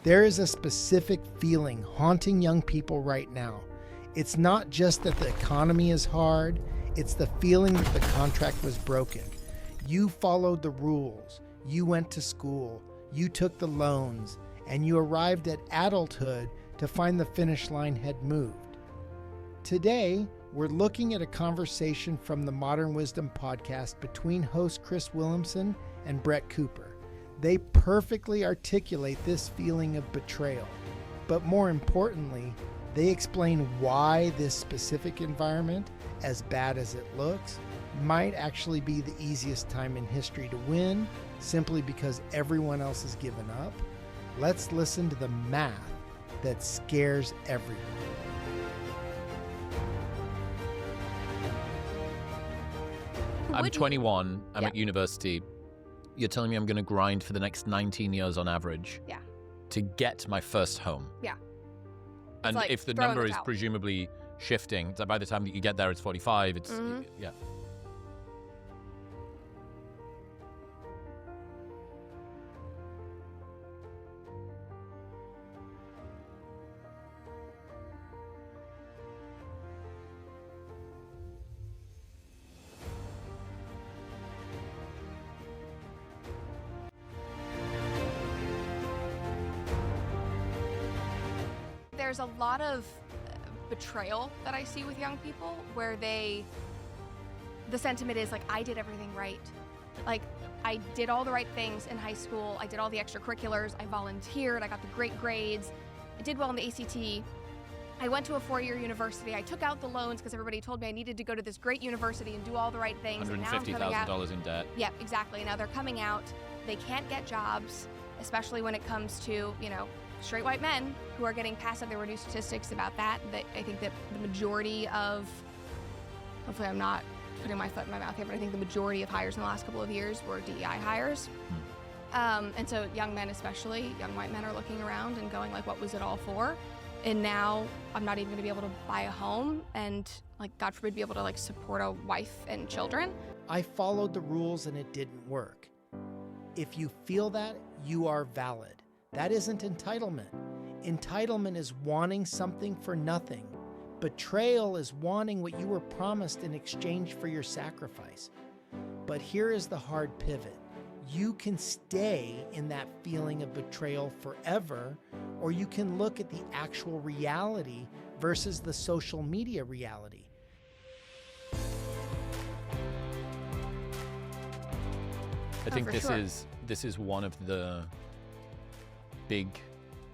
There is a specific feeling haunting young people right now. It's not just that the economy is hard, it's the feeling that the contract was broken. You followed the rules, you went to school, you took the loans, and you arrived at adulthood to find the finish line had moved. Today, we're looking at a conversation from the Modern Wisdom podcast between host Chris Williamson and Brett Cooper. They perfectly articulate this feeling of betrayal, but more importantly, they explain why this specific environment, as bad as it looks, might actually be the easiest time in history to win, simply because everyone else has given up. Let's listen to the math that scares everyone. I'm 21, I'm at university. You're telling me I'm going to grind for the next 19 years on average to get my first home. Yeah. And like if the throwing number the is towel. presumably shifting, so by the time that you get there, it's 45, it's, yeah. There's a lot of betrayal that I see with young people where the sentiment is like, I did everything right. Like, I did all the right things in high school. I did all the extracurriculars. I volunteered. I got the great grades. I did well in the ACT. I went to a 4-year university. I took out the loans because everybody told me I needed to go to this great university and do all the right things. And now I'm coming out. $150,000 in debt. Yeah, exactly. Now they're coming out. They can't get jobs, especially when it comes to, straight white men who are getting passed up. There were new statistics about that I think that the majority of, hopefully I'm not putting my foot in my mouth here, but I think the majority of hires in the last couple of years were DEI hires. And so young men, especially young white men, are looking around and going like, what was it all for? And now I'm not even gonna be able to buy a home and, like, God forbid, be able to support a wife and children. I followed the rules and it didn't work. If you feel that, you are valid. That isn't entitlement. Entitlement is wanting something for nothing. Betrayal is wanting what you were promised in exchange for your sacrifice. But here is the hard pivot. You can stay in that feeling of betrayal forever, or you can look at the actual reality versus the social media reality. I think for sure. this is one of the big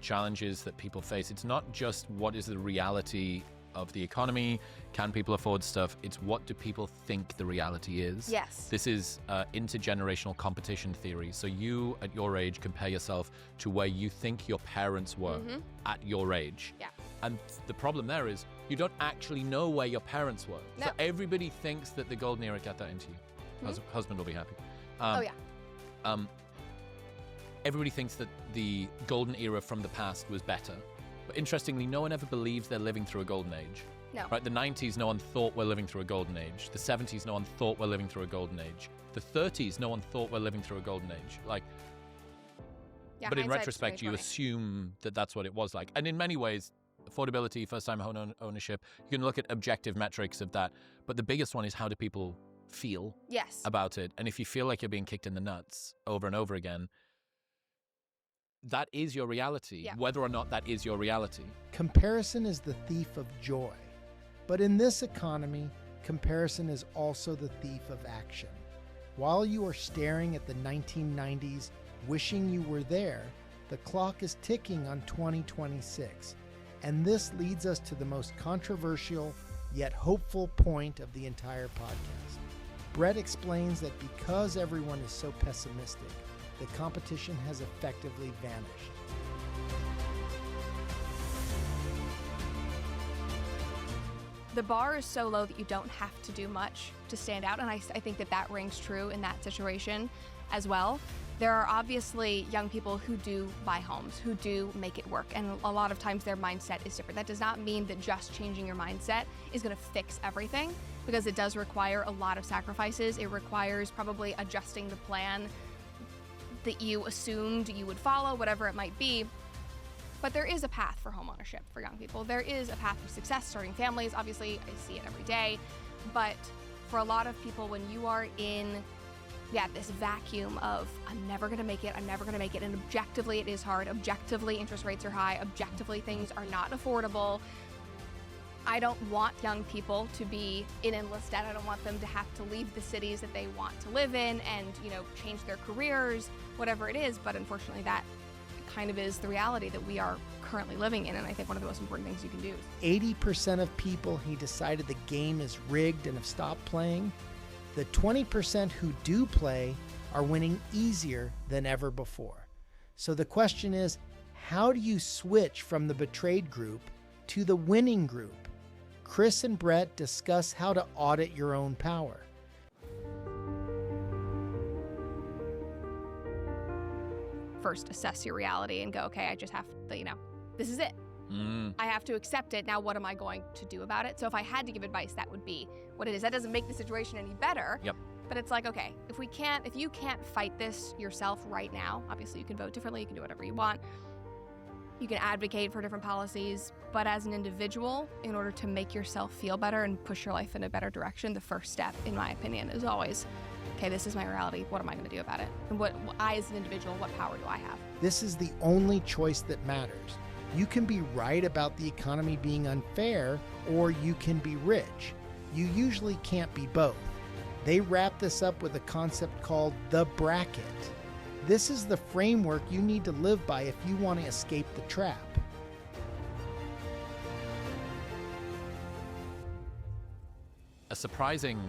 challenges that people face. It's not just what is the reality of the economy, can people afford stuff, it's what do people think the reality is. Yes. This is intergenerational competition theory. So you, at your age, compare yourself to where you think your parents were at your age. Yeah. And the problem there is you don't actually know where your parents were. No. So everybody thinks that the golden era, get that into you. Husband will be happy. Oh, yeah. Everybody thinks that the golden era from the past was better. But interestingly, no one ever believes they're living through a golden age. No. Right? The 90s, no one thought we're living through a golden age. The 70s, no one thought we're living through a golden age. The 30s, no one thought we're living through a golden age. Yeah, but in hindsight's retrospect, you 20/20. assume that that's what it was like. And in many ways, affordability, first-time home ownership, you can look at objective metrics of that. But the biggest one is, how do people feel Yes. about it? And if you feel like you're being kicked in the nuts over and over again, that is your reality, whether or not that is your reality. Comparison is the thief of joy. But in this economy, comparison is also the thief of action. While you are staring at the 1990s, wishing you were there, the clock is ticking on 2026. And this leads us to the most controversial yet hopeful point of the entire podcast. Brett explains that because everyone is so pessimistic, the competition has effectively vanished. The bar is so low that you don't have to do much to stand out, and I think that rings true in that situation as well. There are obviously young people who do buy homes, who do make it work, and a lot of times their mindset is different. That does not mean that just changing your mindset is going to fix everything, because it does require a lot of sacrifices. It requires probably adjusting the plan that you assumed you would follow, whatever it might be. But there is a path for homeownership for young people. There is a path for success, starting families. Obviously, I see it every day. But for a lot of people, when you are in this vacuum of, I'm never going to make it, and objectively it is hard, objectively interest rates are high, objectively things are not affordable. I don't want young people to be in endless debt. I don't want them to have to leave the cities that they want to live in and, change their careers, whatever it is. But unfortunately, that kind of is the reality that we are currently living in. And I think one of the most important things you can do. 80% of people who decided the game is rigged and have stopped playing. The 20% who do play are winning easier than ever before. So the question is, how do you switch from the betrayed group to the winning group? Chris and Brett discuss how to audit your own power. First, assess your reality and go, okay, I just have to, this is it. I have to accept it. Now, what am I going to do about it? So if I had to give advice, that would be what it is. That doesn't make the situation any better. Yep. But it's like, okay, if you can't fight this yourself right now, obviously you can vote differently, you can do whatever you want. You can advocate for different policies, but as an individual, in order to make yourself feel better and push your life in a better direction, the first step, in my opinion, is always, okay, this is my reality. What am I going to do about it? And I, as an individual, what power do I have? This is the only choice that matters. You can be right about the economy being unfair, or you can be rich. You usually can't be both. They wrap this up with a concept called the bracket. This is the framework you need to live by if you want to escape the trap. A surprising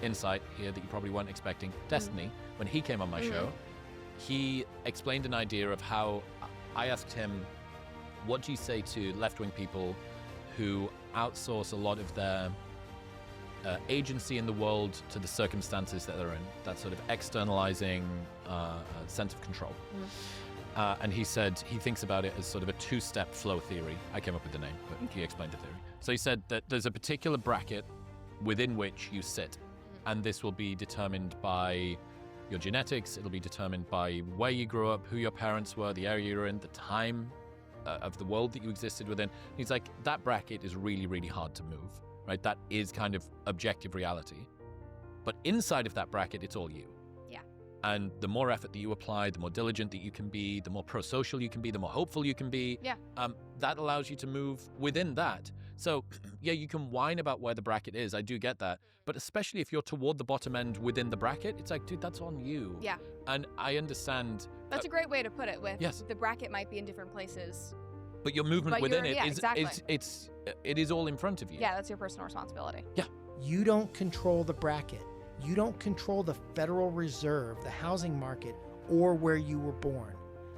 insight here that you probably weren't expecting. Destiny, when he came on my show, he explained an idea of how I asked him, what do you say to left-wing people who outsource a lot of their agency in the world to the circumstances that they're in, that sort of externalizing sense of control? And he said he thinks about it as sort of a two-step flow theory. I came up with the name, but he explained the theory. So he said that there's a particular bracket within which you sit, and this will be determined by your genetics, it'll be determined by where you grew up, who your parents were, the area you're in, the time of the world that you existed within. He's like, that bracket is really, really hard to move, right? That is kind of objective reality. But inside of that bracket, it's all you. Yeah. And the more effort that you apply, the more diligent that you can be, the more pro-social you can be, the more hopeful you can be. Yeah. That allows you to move within that. So, yeah, you can whine about where the bracket is. I do get that. But especially if you're toward the bottom end within the bracket, it's like, dude, that's on you. Yeah. And I understand. That's a great way to put it. With yes. The bracket might be in different places. But your movement within it is exactly. it is all in front of you. Yeah, that's your personal responsibility. Yeah. You don't control the bracket. You don't control the Federal Reserve, the housing market, or where you were born.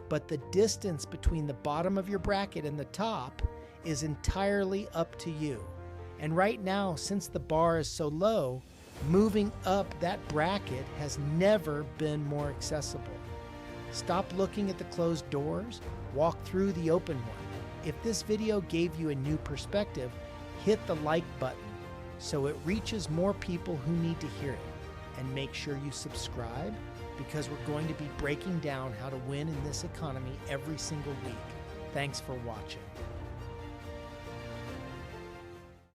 But the distance between the bottom of your bracket and the top is entirely up to you. And right now, since the bar is so low, moving up that bracket has never been more accessible. Stop looking at the closed doors, walk through the open one. If this video gave you a new perspective, hit the like button so it reaches more people who need to hear it. And make sure you subscribe, because we're going to be breaking down how to win in this economy every single week. Thanks for watching.